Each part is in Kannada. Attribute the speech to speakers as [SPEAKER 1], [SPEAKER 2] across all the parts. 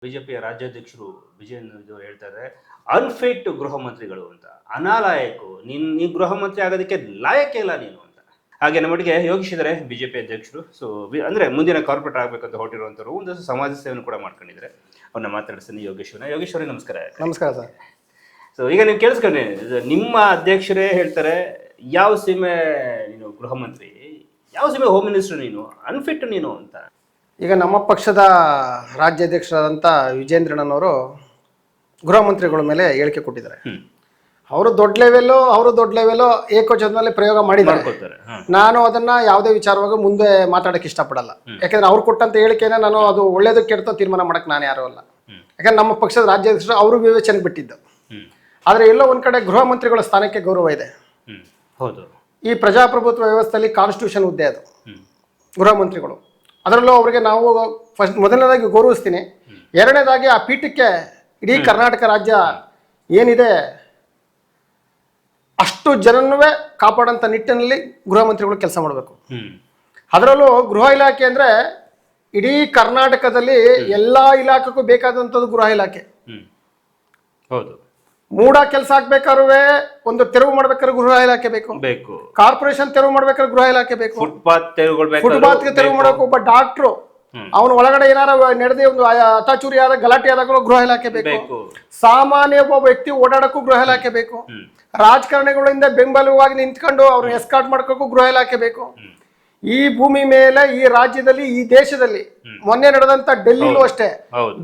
[SPEAKER 1] ಬಿಜೆಪಿಯ ರಾಜ್ಯಾಧ್ಯಕ್ಷರು ವಿಜಯೇಂದ್ರ ಹೇಳ್ತಾರೆ ಅನ್ಫಿಟ್ ಗೃಹ ಮಂತ್ರಿಗಳು ಅಂತ, ಅನಾಲಾಯಕು, ನೀ ಗೃಹ ಮಂತ್ರಿ ಆಗೋದಕ್ಕೆ ಲಾಯಕ್ಕೆ ಇಲ್ಲ ನೀನು ಅಂತ. ಹಾಗೆ ನಮ್ಮೊಟ್ಟಿಗೆ ಯೋಗೀಶ್ ಇದ್ದಾರೆ, ಬಿಜೆಪಿ ಅಧ್ಯಕ್ಷರು. ಸೊ ಅಂದ್ರೆ ಮುಂದಿನ ಕಾರ್ಪೊರೇಟ್ ಆಗಬೇಕಂತ ಹೊರಟಿರುವಂಥವ್ರು, ಒಂದಷ್ಟು ಸಮಾಜ ಸೇವೆಯನ್ನು ಕೂಡ ಮಾಡ್ಕೊಂಡಿದ್ದಾರೆ. ಅವ್ರನ್ನ ಮಾತಾಡಿಸ್ತೀನಿ. ಯೋಗೀಶ್ ಅವರೇ ನಮಸ್ಕಾರ.
[SPEAKER 2] ನಮಸ್ಕಾರ ಸರ್.
[SPEAKER 1] ಸೊ ಈಗ ನೀವು ಕೇಳಿಸ್ಕೊಂಡ್ರಿ, ನಿಮ್ಮ ಅಧ್ಯಕ್ಷರೇ ಹೇಳ್ತಾರೆ ಯಾವ ಸೀಮೆ ನೀನು ಗೃಹ ಮಂತ್ರಿ, ಯಾವ ಸೀಮೆ ಹೋಮ್ ಮಿನಿಸ್ಟರ್ ನೀನು, ಅನ್ಫಿಟ್ ನೀನು ಅಂತ.
[SPEAKER 2] ಈಗ ನಮ್ಮ ಪಕ್ಷದ ರಾಜ್ಯಾಧ್ಯಕ್ಷರಾದಂಥ ವಿಜೇಂದ್ರಣ್ಣನವರು ಗೃಹ ಮಂತ್ರಿಗಳ ಮೇಲೆ ಹೇಳಿಕೆ ಕೊಟ್ಟಿದ್ದಾರೆ. ಅವರು ದೊಡ್ಡ ಲೆವೆಲ್ಲು ಏಕವಚನದಲ್ಲಿ ಪ್ರಯೋಗ ಮಾಡಿದ್ದಾರೆ. ನಾನು ಅದನ್ನ ಯಾವುದೇ ವಿಚಾರವಾಗಿ ಮುಂದೆ ಮಾತಾಡಕ್ಕೆ ಇಷ್ಟಪಡಲ್ಲ. ಯಾಕಂದ್ರೆ ಅವ್ರು ಕೊಟ್ಟಂತ ಹೇಳಿಕೆನ ನಾನು ಅದು ಒಳ್ಳೇದು ಕೆಡ್ತೋ ತೀರ್ಮಾನ ಮಾಡಕ್ ನಾನು ಯಾರು ಅಲ್ಲ. ಯಾಕಂದ್ರೆ ನಮ್ಮ ಪಕ್ಷದ ರಾಜ್ಯಾಧ್ಯಕ್ಷರು ಅವರು ವಿವೇಚನೆಗೆ ಬಿಟ್ಟಿದ್ದು. ಆದ್ರೆ ಎಲ್ಲೋ ಒಂದ್ ಕಡೆ ಗೃಹ ಮಂತ್ರಿಗಳ ಸ್ಥಾನಕ್ಕೆ ಗೌರವ ಇದೆ.
[SPEAKER 1] ಹೌದು,
[SPEAKER 2] ಈ ಪ್ರಜಾಪ್ರಭುತ್ವ ವ್ಯವಸ್ಥೆಯಲ್ಲಿ ಕಾನ್ಸ್ಟಿಟ್ಯೂಷನ್ ಹುದ್ದೆ ಅದು ಗೃಹ ಮಂತ್ರಿಗಳು. ಅದರಲ್ಲೂ ಅವರಿಗೆ ನಾವು ಮೊದಲನೇದಾಗಿ ಗೌರವಿಸ್ತೀನಿ. ಎರಡನೇದಾಗಿ ಆ ಪೀಠಕ್ಕೆ ಇಡೀ ಕರ್ನಾಟಕ ರಾಜ್ಯ ಏನಿದೆ ಅಷ್ಟು ಜನನೂ ಕಾಪಾಡೋಂಥ ನಿಟ್ಟಿನಲ್ಲಿ ಗೃಹ ಮಂತ್ರಿಗಳು ಕೆಲಸ ಮಾಡಬೇಕು. ಅದರಲ್ಲೂ ಗೃಹ ಇಲಾಖೆ ಅಂದ್ರೆ ಇಡೀ ಕರ್ನಾಟಕದಲ್ಲಿ ಎಲ್ಲಾ ಇಲಾಖೆಗೂ ಬೇಕಾದಂಥದ್ದು ಗೃಹ ಇಲಾಖೆ.
[SPEAKER 1] ಹೌದು,
[SPEAKER 2] ಮೂಡ ಕೆಲಸ ಆಗ್ಬೇಕಾದ್ರೂ ಒಂದು ತೆರವು ಮಾಡ್ಬೇಕಾದ್ರೆ ಗೃಹ ಇಲಾಖೆ ಬೇಕು. ಕಾರ್ಪೊರೇಷನ್ ತೆರವು ಮಾಡ್ಬೇಕಾದ್ರೆ ಗೃಹ ಇಲಾಖೆ ಬೇಕು. ಫುಟ್ಪಾತ್ ತೆರವು ಮಾಡಬೇಕು. ಒಬ್ಬ ಡಾಕ್ಟ್ರು ಅವನು ಒಳಗಡೆ ಏನಾರ ನಡೆದಿ ಒಂದು ಅತಾಚೂರಿ ಆದ ಗಲಾಟೆ ಆದಾಗಲೂ ಗೃಹ ಇಲಾಖೆ ಬೇಕು. ಸಾಮಾನ್ಯ ಒಬ್ಬ ವ್ಯಕ್ತಿ ಓಡಾಡಕ್ಕೂ ಗೃಹ ಇಲಾಖೆ ಬೇಕು. ರಾಜಕಾರಣಿಗಳಿಂದ ಬೆಂಬಲವಾಗಿ ನಿಂತ್ಕೊಂಡು ಅವ್ರನ್ನ ಎಸ್ಕಾರ್ಟ್ ಮಾಡ್ಕೋಕ್ಕೂ ಗೃಹ ಇಲಾಖೆ ಬೇಕು. ಈ ಭೂಮಿ ಮೇಲೆ, ಈ ರಾಜ್ಯದಲ್ಲಿ, ಈ ದೇಶದಲ್ಲಿ ಮೊನ್ನೆ ನಡೆದಂತ ಡೆಲ್ಲಿಲೂ ಅಷ್ಟೇ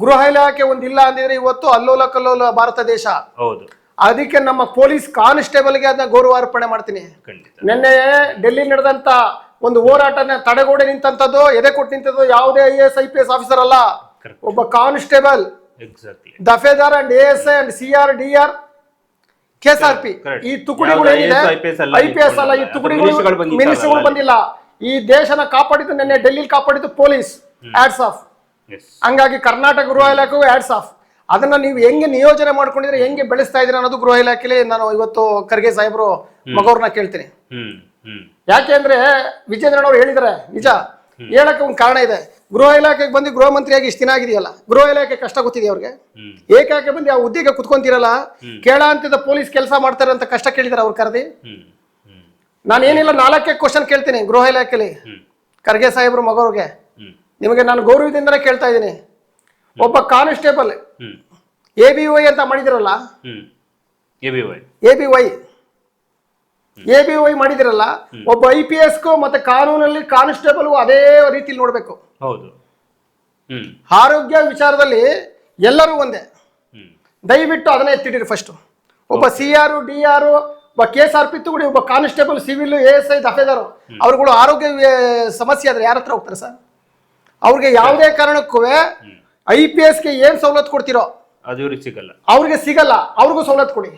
[SPEAKER 2] ಗೃಹ ಇಲಾಖೆ ಒಂದಿಲ್ಲ ಅಂದಿದ್ರೆ ಇವತ್ತು ಅಲ್ಲೋಲ ಕಲ್ಲೋಲ ಭಾರತ ದೇಶ. ಅದಕ್ಕೆ ನಮ್ಮ ಪೊಲೀಸ್ ಕಾನ್ಸ್ಟೇಬಲ್ಗೆ ಅದನ್ನ ಗೌರವ ಅರ್ಪಣೆ ಮಾಡ್ತೀನಿ. ನಿನ್ನೆ ಡೆಲ್ಲಿ ನಡೆದಂತ ಒಂದು ಹೋರಾಟನ ತಡೆಗೋಡೆ ನಿಂತಂತದ್ದು, ಎದೆ ಕೊಟ್ಟು ನಿಂತದ್ದು ಯಾವುದೇ IAS IPS ಆಫೀಸರ್ ಅಲ್ಲ, ಒಬ್ಬ ಕಾನ್ಸ್ಟೇಬಲ್, ದಫೇದಾರ್ and ASI and CR DR KSRP ಈ ತುಕಡಿಗಳು ಏನಿದೆ, IPS ಅಲ್ಲ, ಈ ತುಕಡಿಗಳು ಮಿನಿಸ್ಟರ್ಗಳು ಬಂದಿಲ್ಲ. ಈ ದೇಶನ ಕಾಪಾಡಿದ್ದು ನಿನ್ನೆ ಡೆಲ್ಲಿಲಿ ಕಾಪಾಡಿದ್ದು ಪೊಲೀಸ್. Hats off. ಹಂಗಾಗಿ ಕರ್ನಾಟಕ ಗೃಹ ಇಲಾಖೆಗೂ ಹ್ಯಾಟ್ಸ್ ಆಫ್. ಅದನ್ನ ನೀವು ಹೆಂಗೆ ನಿಯೋಜನೆ ಮಾಡ್ಕೊಂಡಿದ್ರೆ, ಹೆಂಗೆ ಬೆಳೆಸ್ತಾ ಇದ್ದೀರಾ ಅನ್ನೋದು ಗೃಹ ಇಲಾಖೆಲಿ ನಾನು ಇವತ್ತು ಖರ್ಗೆ ಸಾಹೇಬ್ರು ಮಗವ್ರನ್ನ ಕೇಳ್ತೀನಿ. ಯಾಕೆ ಅಂದ್ರೆ ವಿಜೇಂದ್ರಣ್ಣವ್ರು ಹೇಳಿದಾರೆ, ನಿಜ ಹೇಳಕ್ಕೆ ಒಂದು ಕಾರಣ ಇದೆ. ಗೃಹ ಇಲಾಖೆಗೆ ಬಂದು ಗೃಹ ಮಂತ್ರಿಯಾಗಿ ಇಷ್ಟು ದಿನ ಆಗಿದೆಯಲ್ಲ, ಗೃಹ ಇಲಾಖೆ ಕಷ್ಟ ಗೊತ್ತಿದೆ ಅವ್ರಿಗೆ. ಏಕಾಕೆ ಬಂದು ಆ ಹುದ್ದೆಗೆ ಕುತ್ಕೊಂತೀರಲ್ಲ, ಕೇಳ ಅಂತಿದ್ದ ಪೊಲೀಸ್ ಕೆಲಸ ಮಾಡ್ತಾರೆ ಅಂತ ಕಷ್ಟ ಕೇಳಿದಾರೆ ಅವ್ರು ಕರೆದಿ. ನಾನೇನಿಲ್ಲ 4 ಕ್ವಶನ್ ಕೇಳ್ತೀನಿ ಗೃಹ ಇಲಾಖೆಲಿ ಖರ್ಗೆ ಸಾಹೇಬ್ರು ಮಗವ್ರಿಗೆ. ನಿಮಗೆ ನಾನು ಗೌರವದಿಂದನೇ ಕೇಳ್ತಾ ಇದ್ದೀನಿ. ಒಬ್ಬ ಕಾನ್ಸ್ಟೇಬಲ್ ABY ಅಂತ ಮಾಡಿದಿರಲ್ಲ, ABY ಮಾಡಿದಿರಲ್ಲ, ಒಬ್ಬ IPSಗೂ ಮತ್ತೆ ಕಾನೂನಲ್ಲಿ ಕಾನ್ಸ್ಟೇಬಲ್ಗೂ ಅದೇ ರೀತಿಲಿ ನೋಡ್ಬೇಕು.
[SPEAKER 1] ಹೌದು,
[SPEAKER 2] ಆರೋಗ್ಯ ವಿಚಾರದಲ್ಲಿ ಎಲ್ಲರೂ ಒಂದೇ. ದಯವಿಟ್ಟು ಅದನ್ನೇ ಎತ್ತಿಡಿರಿ ಫಸ್ಟ್. ಒಬ್ಬ CR DR ಒಬ್ಬ KSRP ತಗೊಳ್ಳಿ, ಒಬ್ಬ ಕಾನ್ಸ್ಟೇಬಲ್, ಸಿವಿಲ್, ASI, ದಫೇದಾರು, ಅವ್ರುಗಳು ಆರೋಗ್ಯ ಸಮಸ್ಯೆ ಆದ್ರೆ ಯಾರ ಹತ್ರ ಹೋಗ್ತಾರೆ ಸರ್? ಅವ್ರಿಗೆ ಯಾವುದೇ ಕಾರಣಕ್ಕೂ IPSಗೆ ಏನ್ ಸವಲತ್ತು ಕೊಡ್ತಿರೋ
[SPEAKER 1] ಅದು ಇವ್ರಿಗೆ ಸಿಗಲ್ಲ,
[SPEAKER 2] ಅವ್ರಿಗೆ ಸಿಗಲ್ಲ. ಅವ್ರಿಗೂ ಸವಲತ್ತು ಕೊಡಿ.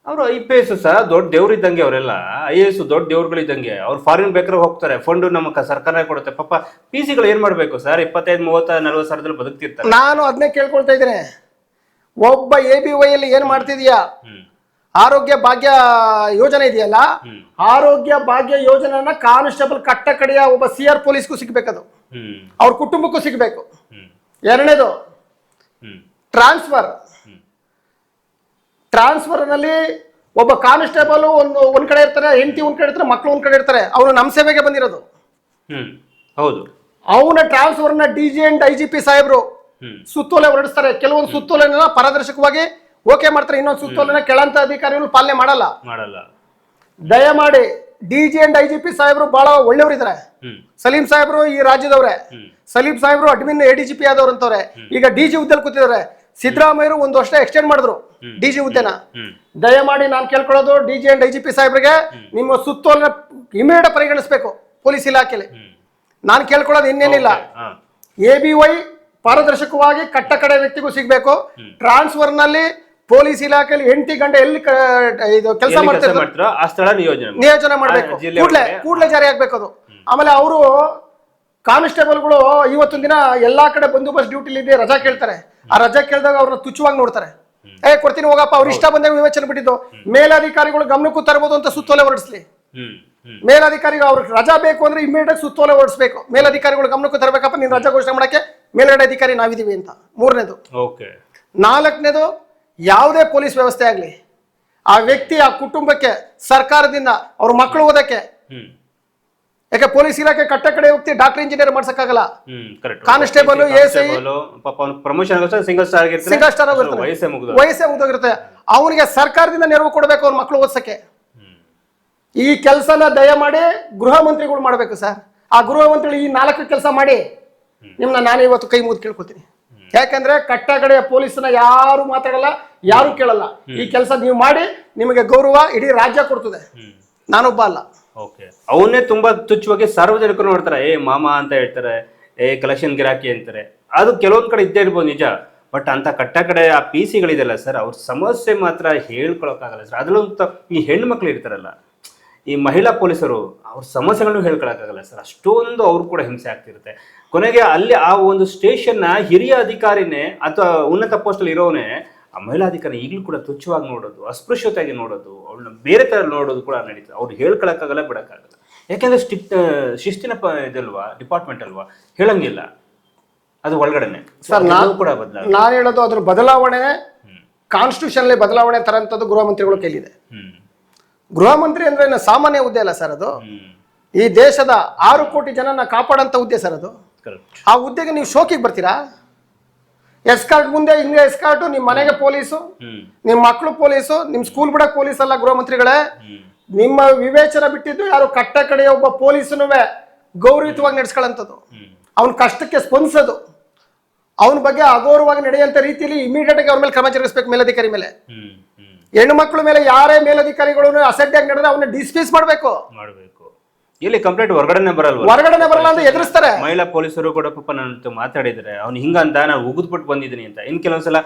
[SPEAKER 1] ಅವರು IPS ಸಹ ದೊಡ್ಡ ದೇವ್ರು ಇದ್ದಂಗೆ, ಅವರೆಲ್ಲ IAS ದೊಡ್ಡ ದೇವ್ರುಗಳಿದ್ದಂಗೆ. ಅವ್ರು ಫಾರಿನ್ ಬೇಕಾದ್ರೆ ಹೋಗ್ತಾರೆ, ಫಂಡ್ ನಮ್ಮ ಸರ್ಕಾರ ಕೊಡುತ್ತೆ. ಪಾಪ PCಗಳು ಏನ್ ಮಾಡ್ಬೇಕು ಸರ್? 25, 30, 40 ಸಾವಿರದಲ್ಲಿ ಬದುಕ್ತಿರ್ತಾರೆ. ನಾನು
[SPEAKER 2] ಅದನ್ನೇ ಕೇಳ್ಕೊಳ್ತಾ ಇದ್ದೇನೆ. ಒಬ್ಬ ABY ಅಲ್ಲಿ ಏನ್ ಮಾಡ್ತಿದ್ಯಾ? ಆರೋಗ್ಯ ಭಾಗ್ಯ ಯೋಜನೆ ಇದೆಯಲ್ಲ, ಆರೋಗ್ಯ ಭಾಗ್ಯ ಯೋಜನೆನ ಕಾನ್ಸ್ಟೇಬಲ್ ಕಟ್ಟ ಕಡೆಯ ಒಬ್ಬ CR ಪೊಲೀಸ್ಗೂ ಸಿಗ್ಬೇಕದು, ಅವ್ರ ಕುಟುಂಬಕ್ಕೂ ಸಿಗ್ಬೇಕು. ಎರಡನೇದು ಟ್ರಾನ್ಸ್ಫರ್ ನಲ್ಲಿ ಒಬ್ಬ ಕಾನ್ಸ್ಟೇಬಲ್ ಒಂದ್ ಕಡೆ ಇರ್ತಾರೆ, ಹೆಂಡತಿ ಒಂದ್ ಕಡೆ ಇರ್ತಾರೆ, ಮಕ್ಕಳು ಒಂದ್ ಕಡೆ ಇರ್ತಾರೆ. ಅವನು ನಮ್ಮ ಸೇವೆಗೆ ಬಂದಿರೋದು.
[SPEAKER 1] ಹೌದು,
[SPEAKER 2] ಅವನ ಟ್ರಾನ್ಸ್ಫರ್ ನ DG ಅಂಡ್ IGP ಸಾಹೇಬ್ರು ಸುತ್ತೋಲೆ ಹೊರಡಿಸ್ತಾರೆ. ಕೆಲವೊಂದು ಸುತ್ತೋಲೆನ ಪಾರದರ್ಶಕವಾಗಿ ಓಕೆ ಮಾಡ್ತಾರೆ, ಇನ್ನೊಂದು ಸುತ್ತೋಲೆನ ಕೆಳಂತ ಅಧಿಕಾರಿಗಳು ಪಾಲನೆ ಮಾಡಲ್ಲ. ದಯಮಾಡಿ DG ಅಂಡ್ IGP ಸಾಹೇಬ್ರು ಬಹಳ ಒಳ್ಳೆಯವರಿದ್ದಾರೆ. ಸಲೀಂ ಸಾಹೇಬ್ರು ಈ ರಾಜ್ಯದವ್ರೆ. ಸಲೀಂ ಸಾಹೇಬ್ರು ಅಡ್ಮಿನ್ ADGP ಆದವ್ರು ಅಂತವ್ರೆ. ಈಗ DG ಹುದ್ದೆಲಿ ಕೂತಿದ್ದಾರೆ. ಸಿದ್ದರಾಮಯ್ಯರು 1 ವರ್ಷ ಎಕ್ಸ್ಟೆಂಡ್ ಮಾಡಿದ್ರು DG ಹುದ್ದೆನ. ದಯಮಾಡಿ ನಾನು ಕೇಳ್ಕೊಳ್ಳೋದು DG ಅಂಡ್ IGP ಸಾಹೇಬ್ರಿಗೆ, ನಿಮ್ಮ ಸುತ್ತೋಲೆನ ಇಮಿಡಿಯೇಟ್ ಪರಿಗಣಿಸಬೇಕು ಪೊಲೀಸ್ ಇಲಾಖೆಯಲ್ಲಿ. ನಾನು ಕೇಳ್ಕೊಳ್ಳೋದು ಇನ್ನೇನಿಲ್ಲ, ABY ಪಾರದರ್ಶಕವಾಗಿ ಕಟ್ಟ ಕಡೆ ವ್ಯಕ್ತಿಗೂ ಸಿಗ್ಬೇಕು. ಟ್ರಾನ್ಸ್ಫರ್ ನಲ್ಲಿ ಪೊಲೀಸ್ ಇಲಾಖೆಯಲ್ಲಿ 8 ಗಂಟೆ ಎಲ್ಲಿ ಇದು ಕೆಲಸ ಮಾಡ್ತಾರೆ ನಿಯೋಜನೆ ಮಾಡಬೇಕು, ಕೂಡಲೇ ಜಾರಿ ಆಗ್ಬೇಕು ಅದು. ಆಮೇಲೆ ಅವರು ಕಾನ್ಸ್ಟೇಬಲ್ಗಳು ಇವತ್ತೊಂದು ದಿನ ಎಲ್ಲಾ ಕಡೆ ಬಂದೋಬಸ್ತ್ ಡ್ಯೂಟಿಲಿ ಇದೆ, ರಜಾ ಕೇಳ್ತಾರೆ. ಆ ರಜಾ ಕೇಳಿದಾಗ ಅವ್ರನ್ನ ತುಚ್ಛವಾಗಿ ನೋಡ್ತಾರೆ. ಕೊಡ್ತೀನಿ ಹೋಗಪ್ಪ, ಅವ್ರು ಇಷ್ಟ ಬಂದಾಗ ವಿವೇಚನೆ ಬಿಟ್ಟಿದ್ದು. ಮೇಲಾಧಿಕಾರಿಗಳು ಗಮನಕ್ಕೂ ತರಬಹುದು ಅಂತ ಸುತ್ತೋಲೆ ಹೊರಡಿಸ್ಲಿ. ಮೇಲಾಧಿಕಾರಿಗಳು ಅವ್ರಿಗೆ ರಜಾ ಬೇಕು ಅಂದ್ರೆ ಇಮಿಡಿಯೇಟ್ ಸುತ್ತೋಲೆ ಹೊರಡಿಸ್ಬೇಕು. ಮೇಲಾಧಿಕಾರಿಗಳು ಗಮನಕ್ಕೂ ತರಬೇಕಪ್ಪ, ನೀನು ರಜಾ ಘೋಷಣೆ ಮಾಡಕ್ಕೆ ಮೇಲ್ಗಡೆ ಅಧಿಕಾರಿ ನಾವಿದೀವಿ ಅಂತ. ಮೂರನೇದು.
[SPEAKER 1] ಓಕೆ.
[SPEAKER 2] ನಾಲ್ಕನೇದು, ಯಾವುದೇ ಪೊಲೀಸ್ ವ್ಯವಸ್ಥೆ ಆಗ್ಲಿ, ಆ ವ್ಯಕ್ತಿ ಆ ಕುಟುಂಬಕ್ಕೆ ಸರ್ಕಾರದಿಂದ ಅವ್ರ ಮಕ್ಕಳು ಓದಕ್ಕೆ, ಯಾಕೆ ಪೊಲೀಸ್ ಇಲಾಖೆ ಕಟ್ಟ ಕಡೆ ಹೋಗ್ತಿ ಡಾಕ್ಟರ್ ಇಂಜಿನಿಯರ್ ಮಾಡ್ಸಕ್ಕಾಗಲ್ಲ. Constable, SI
[SPEAKER 1] promotion single star
[SPEAKER 2] ವಯಸ್ಸೇ ಮುಗಿದೋಗಿರುತ್ತೆ. ಅವನಿಗೆ ಸರ್ಕಾರದಿಂದ ನೆರವು ಕೊಡಬೇಕು ಅವ್ರ ಮಕ್ಕಳು ಓದ್ಸಕ್ಕೆ. ಈ ಕೆಲಸನ ದಯಮಾಡಿ ಗೃಹ ಮಂತ್ರಿಗಳು ಮಾಡ್ಬೇಕು ಸರ್. ಆ ಗೃಹ ಮಂತ್ರಿಗಳು ಈ 4 ಕೆಲಸ ಮಾಡಿ ನಿಮ್ನ ನಾನು ಇವತ್ತು ಕೈ ಮುಗಿದು ಕೇಳ್ಕೊತೀನಿ. ಯಾಕಂದ್ರೆ ಕಟ್ಟ ಕಡೆಯ ಪೊಲೀಸ್ನ ಯಾರು ಮಾತಾಡಲ್ಲ, ಯಾರು ಕೇಳಲ್ಲ. ಈ ಕೆಲಸ ನೀವು ಮಾಡಿ, ನಿಮಗೆ ಗೌರವ ಇಡೀ ರಾಜ್ಯ ಕೊಡ್ತದೆ, ನಾನೊಬ್ಬ ಅಲ್ಲ.
[SPEAKER 1] ಓಕೆ. ಅವನ್ನೇ ತುಂಬಾ ತುಚ್ಛವಾಗಿ ಸಾರ್ವಜನಿಕರು ನೋಡ್ತಾರೆ, ಮಾಮ ಅಂತ ಹೇಳ್ತಾರೆ, ಕಲೆಕ್ಷನ್ ಗಿರಾಕಿ ಅಂತಾರೆ. ಅದು ಕೆಲವೊಂದ್ ಕಡೆ ಇದ್ದೇ ಇರ್ಬೋದು ನಿಜ. ಬಟ್ ಅಂತ ಕಟ್ಟ ಕಡೆ ಆ ಪಿ ಸಿಗಳಿದೆಯಲ್ಲ ಸರ್, ಅವ್ರ ಸಮಸ್ಯೆ ಮಾತ್ರ ಹೇಳ್ಕೊಳಕ್ಕಾಗಲ್ಲ ಸರ್. ಅದ್ರಲ್ಲೂ ಈ ಹೆಣ್ಣು ಮಕ್ಳು ಇರ್ತಾರಲ್ಲ, ಈ ಮಹಿಳಾ ಪೊಲೀಸರು ಅವ್ರ ಸಮಸ್ಯೆಗಳನ್ನು ಹೇಳ್ಕೊಳಕ್ಕಾಗಲ್ಲ ಸರ್. ಅಷ್ಟೊಂದು ಅವ್ರು ಕೂಡ ಹಿಂಸೆ ಆಗ್ತಿರುತ್ತೆ. ಕೊನೆಗೆ ಅಲ್ಲಿ ಆ ಒಂದು ಸ್ಟೇಷನ್ನ ಹಿರಿಯ ಅಧಿಕಾರಿನೇ ಅಥವಾ ಉನ್ನತ ಪೋಸ್ಟಲ್ಲಿ ಇರೋನೇ ಆ ಮಹಿಳಾ ಅಧಿಕಾರಿ ಈಗಲೂ ಕೂಡ ತುಚ್ಛವಾಗಿ ನೋಡೋದು, ಅಸ್ಪೃಶ್ಯತೆಯಾಗಿ ನೋಡೋದು, ಅವಳನ್ನ ಬೇರೆ ಥರ ನೋಡೋದು ಕೂಡ ನಡೀತದೆ. ಅವ್ರು ಹೇಳ್ಕೊಳಕ್ಕಾಗಲ್ಲ, ಬಿಡೋಕ್ಕಾಗಲ್ಲ. ಯಾಕೆಂದ್ರೆ ಶಿಸ್ತಿನ ಇದಲ್ವಾ, ಡಿಪಾರ್ಟ್ಮೆಂಟ್ ಅಲ್ವಾ, ಹೇಳಂಗಿಲ್ಲ. ಅದು ಒಳಗಡೆನೆ
[SPEAKER 2] ಸರ್.
[SPEAKER 1] ಕೂಡ ಬದಲಾವಣೆ
[SPEAKER 2] ನಾನು ಹೇಳೋದು ಅದ್ರ ಬದಲಾವಣೆ ಕಾನ್ಸ್ಟಿಟ್ಯೂಷನ್ ಬದಲಾವಣೆ ತರಂತದ್ದು ಗೃಹ ಮಂತ್ರಿಗಳು ಕೈಲಿದೆ. ಗೃಹ ಮಂತ್ರಿ ಅಂದ್ರೆ ಸಾಮಾನ್ಯ ಹುದ್ದೆ ಅಲ್ಲ ಸರ್. ಅದು ಈ ದೇಶದ 6 ಕೋಟಿ ಜನನ ಕಾಪಾಡಂತ ಹುದ್ದೆ ಸರ್. ಅದು ಆ ಹುದ್ದೆಗೆ ನೀವು ಶೋಕಿಗೆ ಬರ್ತೀರಾ? ಎಸ್ಕಾರ್ಟ್ ಮುಂದೆ ಹಿಂಗೆ ಎಸ್ಕಾರ್ಟು, ನಿಮ್ಮ ಮನೆಗೆ ಪೊಲೀಸು, ನಿಮ್ಮ ಮಕ್ಕಳು ಪೊಲೀಸು, ನಿಮ್ಮ ಸ್ಕೂಲ್ ಬಿಡಕ್ ಪೊಲೀಸ್ ಅಲ್ಲ ಗೃಹ ಮಂತ್ರಿಗಳೇ. ನಿಮ್ಮ ವಿವೇಚನೆ ಬಿಟ್ಟಿದ್ದು ಯಾರು ಕಟ್ಟ ಕಡೆಯ ಒಬ್ಬ ಪೊಲೀಸನು ಗೌರವಯುತವಾಗಿ ನಡೆಸ್ಕೊಳ್ಳಂಥದ್ದು, ಅವನ ಕಷ್ಟಕ್ಕೆ ಸ್ಪಂದಿಸೋದು, ಅವನ ಬಗ್ಗೆ ಅಗೌರವವಾಗಿ ನಡೆಯುವಂತ ರೀತಿಯಲ್ಲಿ ಇಮಿಡಿಯೇಟ್ ಆಗಿ ಅವ್ರ ಮೇಲೆ ಕ್ರಮ ಜರುಗಿಸಬೇಕು. ಮೇಲಧಿಕಾರಿ ಮೇಲೆ, ಹೆಣ್ಣು ಮಕ್ಕಳ ಮೇಲೆ ಯಾರೇ ಮೇಲಧಿಕಾರಿಗಳು ಅಸಡ್ಡೆಯಾಗಿ ನಡೆದ್ರೆ ಅವನ್ನ ಡಿಸ್ಮಿಸ್ ಮಾಡಬೇಕು.
[SPEAKER 1] ಇಲ್ಲಿ ಕಂಪ್ಲೇಂಟ್ ಹೊರಗಡೆ
[SPEAKER 2] ಬರಲ್ಲ ಅಂತ ಎದುರಿಸ್ತಾರೆ.
[SPEAKER 1] ಮಹಿಳಾ ಪೊಲೀಸರು ಕೂಡ ಪಾಪ ನನ್ನ ಮಾತಾಡಿದ್ರೆ, ಅವ್ನು ಹಿಂಗಂತ ನಾನು ಉಗಿದ್ಬಿಟ್ಟು ಬಂದಿದ್ದೀನಿ ಅಂತ. ಇನ್ ಕೆಲವೊಂದ್ಸಲ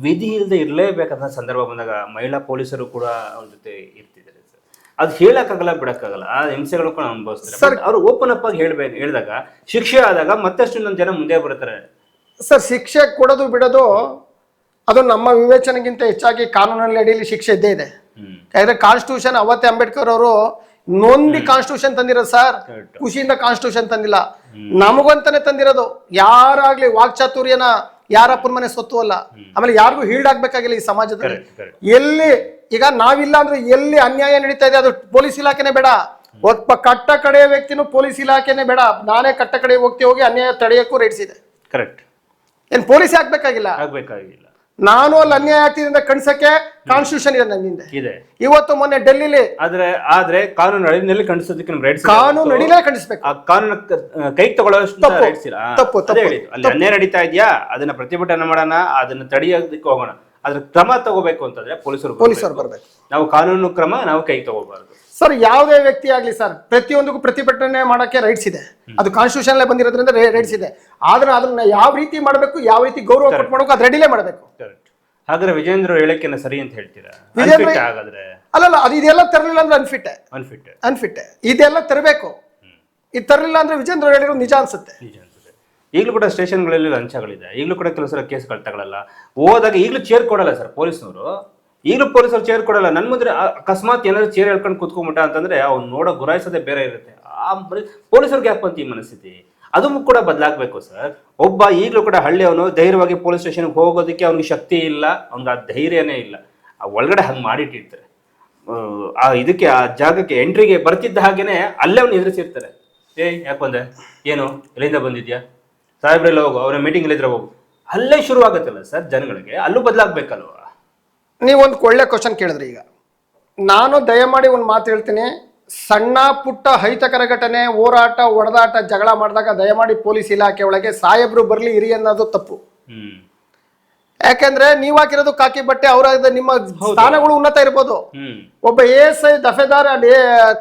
[SPEAKER 1] ವಿಧಿ ಇಲ್ಲದೆ ಇರಲೇಬೇಕಾದ ಸಂದರ್ಭ ಬಂದಾಗ ಮಹಿಳಾ ಪೊಲೀಸರು ಕೂಡ ಅವ್ರ ಜೊತೆ ಇರ್ತಿದ್ದಾರೆ ಸರ್. ಅದು ಹೇಳಕ್ಕಾಗಲ್ಲ, ಬಿಡಕ್ಕಾಗಲ್ಲ. ಆ ಹಿಂಸೆಗಳು ಕೂಡ ಅನುಭವಿಸ್ತಾರೆ. ಅವ್ರು ಓಪನ್ ಅಪ್ ಆಗಿ ಹೇಳಿದಾಗ ಶಿಕ್ಷೆ ಆದಾಗ ಮತ್ತಷ್ಟು ಇನ್ನೊಂದು ಜನ ಮುಂದೆ ಬರ್ತಾರೆ
[SPEAKER 2] ಸರ್. ಶಿಕ್ಷೆ ಕೊಡೋದು ಬಿಡೋದು ಅದು ನಮ್ಮ ವಿವೇಚನೆಗಿಂತ ಹೆಚ್ಚಾಗಿ ಕಾನೂನಲ್ಲಿ ಅಡಿಯಲ್ಲಿ ಶಿಕ್ಷೆ ಇದ್ದೇ ಇದೆ. ಯಾಕಂದ್ರೆ ಕಾನ್ಸ್ಟಿಟ್ಯೂಷನ್ ಅವತ್ತೇ ಅಂಬೇಡ್ಕರ್ ಅವರು ನೊಂದಿ ಕಾನ್ಸ್ಟಿಟ್ಯೂಷನ್ ತಂದಿರೋದು ಸರ್. ಖುಷಿಯಿಂದ ಕಾನ್ಸ್ಟಿಟ್ಯೂಷನ್ ತಂದಿಲ್ಲ, ನಮಗಂತಾನೆ ತಂದಿರೋದು. ಯಾರಾಗ್ಲಿ ವಾಕ್ಚಾತುರ್ಯನ ಯಾರಪ್ಪನ ಮನೆ ಸೊತ್ತು ಅಲ್ಲ. ಆಮೇಲೆ ಯಾರಿಗೂ ಹೀಲ್ಡಾಗ್ಬೇಕಾಗಿಲ್ಲ ಈ ಸಮಾಜದಲ್ಲಿ. ಎಲ್ಲಿ ಈಗ ನಾವಿಲ್ಲ ಅಂದ್ರೆ ಎಲ್ಲಿ ಅನ್ಯಾಯ ನಡೀತಾ ಇದೆ ಅದು ಪೊಲೀಸ್ ಇಲಾಖೆನೇ ಬೇಡ, ಒಬ್ಬ ಕಟ್ಟ ಕಡೆಯ ವ್ಯಕ್ತಿನೂ ಪೊಲೀಸ್ ಇಲಾಖೆನೇ ಬೇಡ. ನಾನೇ ಕಟ್ಟ ಕಡೆ ಹೋಗಿ ಅನ್ಯಾಯ ತಡೆಯಕ್ಕೂ ರೇಟ್ಸಿದೆ.
[SPEAKER 1] ಕರೆಕ್ಟ್.
[SPEAKER 2] ಏನ್ ಪೊಲೀಸ್ ಆಗ್ಬೇಕಾಗಿಲ್ಲ. ನಾನು ಅಲ್ಲಿ ಅನ್ಯಾಯ ಆಗ್ತಿದ್ರಿಂದ ಕಣ್ಸಕ್ಕೆ ಕಾನ್ಸ್ಟಿಟ್ಯೂಷನ್ ಇದೆ ನನ್ನಿಂದ ಇದೆ. ಇವತ್ತು ಮೊನ್ನೆ ಡೆಲ್ಲಿಲಿ
[SPEAKER 1] ಆದ್ರೆ ಕಾನೂನು ಅಡಿಯಲ್ಲಿ ಖಂಡಿಸೋದಕ್ಕೆ
[SPEAKER 2] ಕಾನೂನು ಅಡಿಲೇ ಖಂಡಿಸ್ಬೇಕು.
[SPEAKER 1] ಆ ಕಾನೂನು ಕೈಗೆ ತಗೊಳ್ಳೋಷ್ಟು ತಪ್ಪು ಅಲ್ಲಿ ಅನ್ಯಾಯ ನಡೀತಾ ಇದೆಯಾ, ಅದನ್ನ ಪ್ರತಿಭಟನೆ ಮಾಡೋಣ, ಅದನ್ನ ತಡೆಯೋದಕ್ಕೆ ಹೋಗೋಣ. ಅದ್ರ ಕ್ರಮ ತಗೋಬೇಕು ಅಂತಂದ್ರೆ ಪೊಲೀಸರು ಬರ್ಬೇಕು. ನಾವು ಕಾನೂನು ಕ್ರಮ ನಾವು ಕೈಗೆ ತಗೋಬಾರ್ದು
[SPEAKER 2] ಸರ್. ಯಾವುದೇ ವ್ಯಕ್ತಿ ಆಗ್ಲಿ ಸರ್, ಪ್ರತಿಯೊಂದಕ್ಕೂ ಪ್ರತಿಭಟನೆ ಮಾಡಕ್ಕೆ ರೈಟ್ಸ್ ಇದೆ. ಅದು ಕಾನ್ಸ್ಟಿಟ್ಯೂಷನ್ ಬಂದಿರೋದ್ರಿಂದ ರೈಟ್ಸ್ ಇದೆ. ಆದ್ರೆ ಅದನ್ನ ಯಾವ ರೀತಿ ಮಾಡಬೇಕು, ಯಾವ ರೀತಿ ಗೌರವ ಕೊಟ್ಟು ಮಾಡಬೇಕು, ಅದು ರೆಡಿಲೇ ಮಾಡಬೇಕು.
[SPEAKER 1] ಹಾಗಾದ್ರೆ ವಿಜೇಂದ್ರ ಹೇಳಿಕೆನ ಸರಿ ಅಂತ ಹೇಳ್ತೀರಾ?
[SPEAKER 2] ಅಲ್ಲಲ್ಲ, ಅದು ಇದೆಲ್ಲ ತರಲಿಲ್ಲ ಅಂದ್ರೆ ಅನ್ಫಿಟ್. ಇದೆಲ್ಲ ತರಬೇಕು. ಇದು ತರಲಿಲ್ಲ ಅಂದ್ರೆ ವಿಜೇಂದ್ರ ಹೇಳಿರೋ ನಿಜ ಅನ್ಸುತ್ತೆ.
[SPEAKER 1] ಈಗಲೂ ಕೂಡ ಸ್ಟೇಷನ್ಗಳಲ್ಲಿ ಲಂಚಗಳಿದೆ. ಈಗಲೂ ಕೂಡ ಕೆಲವು ಸಲ ಕೇಸ್ಗಳು ತಗೊಳ್ಳಲ್ಲ. ಹೋದಾಗ ಈಗಲೂ ಚೇರ್ ಕೊಡಲ್ಲ ಸರ್ ಪೊಲೀಸ್ನವರು. ಈಗಲೂ ಪೊಲೀಸರು ಚೇರ್ ಕೊಡಲ್ಲ. ನನ್ ಮುಂದೆ ಅಕಸ್ಮಾತ್ ಏನಾದ್ರು ಚೇರ್ ಹೇಳ್ಕೊಂಡು ಕೂತ್ಕೊಂಡ್ಬಿಟ್ಟ ಅಂತಂದ್ರೆ ಅವ್ನು ನೋಡೋ ಗುರಾಯಿಸೋದೇ ಬೇರೆ ಇರುತ್ತೆ. ಆ ಪೊಲೀಸರಿಗೆ ಯಾಕಂತ ಈ ಮನಸ್ಥಿತಿ ಅದು ಕೂಡ ಬದಲಾಗಬೇಕು ಸರ್. ಒಬ್ಬ ಈಗಲೂ ಕೂಡ ಹಳ್ಳಿಯವನು ಧೈರ್ಯವಾಗಿ ಪೊಲೀಸ್ ಸ್ಟೇಷನ್ಗೆ ಹೋಗೋದಕ್ಕೆ ಅವ್ನಿಗೆ ಶಕ್ತಿ ಇಲ್ಲ, ಅವ್ನಿಗೆ ಆ ಧೈರ್ಯನೇ ಇಲ್ಲ. ಆ ಒಳಗಡೆ ಹಂಗೆ ಮಾಡಿಟ್ಟಿರ್ತಾರೆ. ಆ ಇದಕ್ಕೆ ಆ ಜಾಗಕ್ಕೆ ಎಂಟ್ರಿಗೆ ಬರ್ತಿದ್ದ ಹಾಗೇನೆ ಅಲ್ಲೇ ಅವ್ನು ಎದುರಿಸಿರ್ತಾರೆ. ಯಾಕೆ ಬಂದೆ, ಏನು, ಎಲ್ಲಿಂದ ಬಂದಿದ್ಯಾ, ಸಾಹೇಬ್ರೆಲ್ಲ ಹೋಗು, ಅವರ ಮೀಟಿಂಗ್ ಇಲ್ಲಿದ್ರೆ ಹೋಗು. ಅಲ್ಲೇ ಶುರು ಆಗುತ್ತಲ್ಲ ಸರ್ ಜನಗಳಿಗೆ. ಅಲ್ಲೂ ಬದಲಾಗಬೇಕಲ್ವ?
[SPEAKER 2] ನೀವೊಂದು ಒಳ್ಳೆ ಕ್ವಶನ್ ಕೇಳಿದ್ರಿ. ಈಗ ನಾನು ದಯಮಾಡಿ ಒಂದು ಮಾತು ಹೇಳ್ತೀನಿ. ಸಣ್ಣ ಪುಟ್ಟ ಅಹಿತಕರ ಘಟನೆ, ಹೋರಾಟ, ಹೊಡೆದಾಟ, ಜಗಳ ಮಾಡಿದಾಗ ದಯಮಾಡಿ ಪೊಲೀಸ್ ಇಲಾಖೆ ಒಳಗೆ ಸಾಹೇಬ್ರು ಬರ್ಲಿ ಇರಿ ಅನ್ನೋದು ತಪ್ಪು. ಯಾಕೆಂದ್ರೆ ನೀವ್ ಹಾಕಿರೋದು ಕಾಕಿ ಬಟ್ಟೆ, ಅವರ ನಿಮ್ಮ ಸ್ಥಾನಗಳು ಉನ್ನತ ಇರ್ಬೋದು. ಒಬ್ಬ ASI, ದಫೇದಾರ್,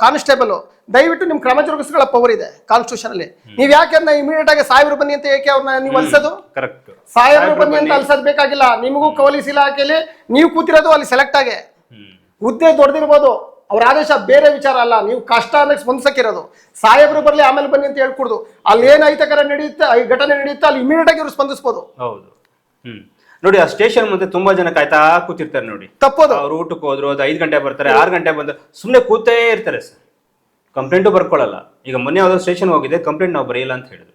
[SPEAKER 2] ಕಾನ್ಸ್ಟೇಬಲ್, ದಯವಿಟ್ಟು ನಿಮ್ ಕ್ರಮ ಜರುಗಿಸ್ಕೊಳ್ಳೋ ಪವರ್ ಇದೆ ಕಾನ್ಸ್ಟಿಟ್ಯೂಷನ್ ಅಲ್ಲಿ. ನೀವ್ ಯಾಕೆ ಇಮಿಡಿಯೇಟ್ ಆಗಿ ಸಾಹೇಬ್ರು ಬನ್ನಿ ಅಂತ ಏಕೆ ಅವ್ರನ್ನ ನೀವು ಅಲ್ಸೋದು? ಸಾಹೇಬ್ರು ಬನ್ನಿ ಅಂತ ಅಲ್ಸೋದ್ ಬೇಕಾಗಿಲ್ಲ. ನಿಮಗೂ ಪೊಲೀಸ್ ಇಲಾಖೆಯಲ್ಲಿ ನೀವು ಕೂತಿರೋದು ಅಲ್ಲಿ ಸೆಲೆಕ್ಟ್ ಆಗಿ ಹುದ್ದೆ ದೊಡ್ಡದಿರ್ಬೋದು, ಅವ್ರ ಆದೇಶ ಬೇರೆ ವಿಚಾರ ಅಲ್ಲ. ನೀವು ಕಷ್ಟ ಅಂದ್ರೆ ಸ್ಪಂದಿಸಕ್ಕಿರೋದು. ಸಾಹೇಬ್ರು ಬರ್ಲಿ ಆಮೇಲೆ ಬನ್ನಿ ಅಂತ ಹೇಳ್ಕೊಡ್ದು. ಅಲ್ಲಿ ಏನ್ ಅಹಿತಕರ ನಡೆಯುತ್ತೆ, ಘಟನೆ ನಡೆಯುತ್ತೆ, ಅಲ್ಲಿ ಇಮಿಡಿಯೇಟ್ ಆಗಿ ಇವ್ರು ಸ್ಪಂದಿಸಬಹುದು.
[SPEAKER 1] ಹೌದು. ನೋಡಿ, ಆ ಸ್ಟೇಷನ್ ಮುಂದೆ ತುಂಬಾ ಜನ ಕಾಯ್ತಾ ಕೂತಿರ್ತಾರೆ ನೋಡಿ.
[SPEAKER 2] ತಪ್ಪೋದು.
[SPEAKER 1] ಅವ್ರು ಊಟಕ್ಕೆ ಹೋದ್ರು, ಅದು 5 ಗಂಟೆ ಬರ್ತಾರೆ, 6 ಗಂಟೆ ಬಂದ್ರೆ ಸುಮ್ಮನೆ ಕೂತೇ ಇರ್ತಾರೆ ಸರ್. ಕಂಪ್ಲೇಂಟು ಬರ್ಕೊಳ್ಳಲ್ಲ. ಈಗ ಮೊನ್ನೆ ಯಾವ್ದೋ ಸ್ಟೇಷನ್ ಹೋಗಿದೆ, ಕಂಪ್ಲೇಂಟ್ ನಾವು ಬರೆಯಿಲ್ಲ ಅಂತ ಹೇಳಿದ್ರು.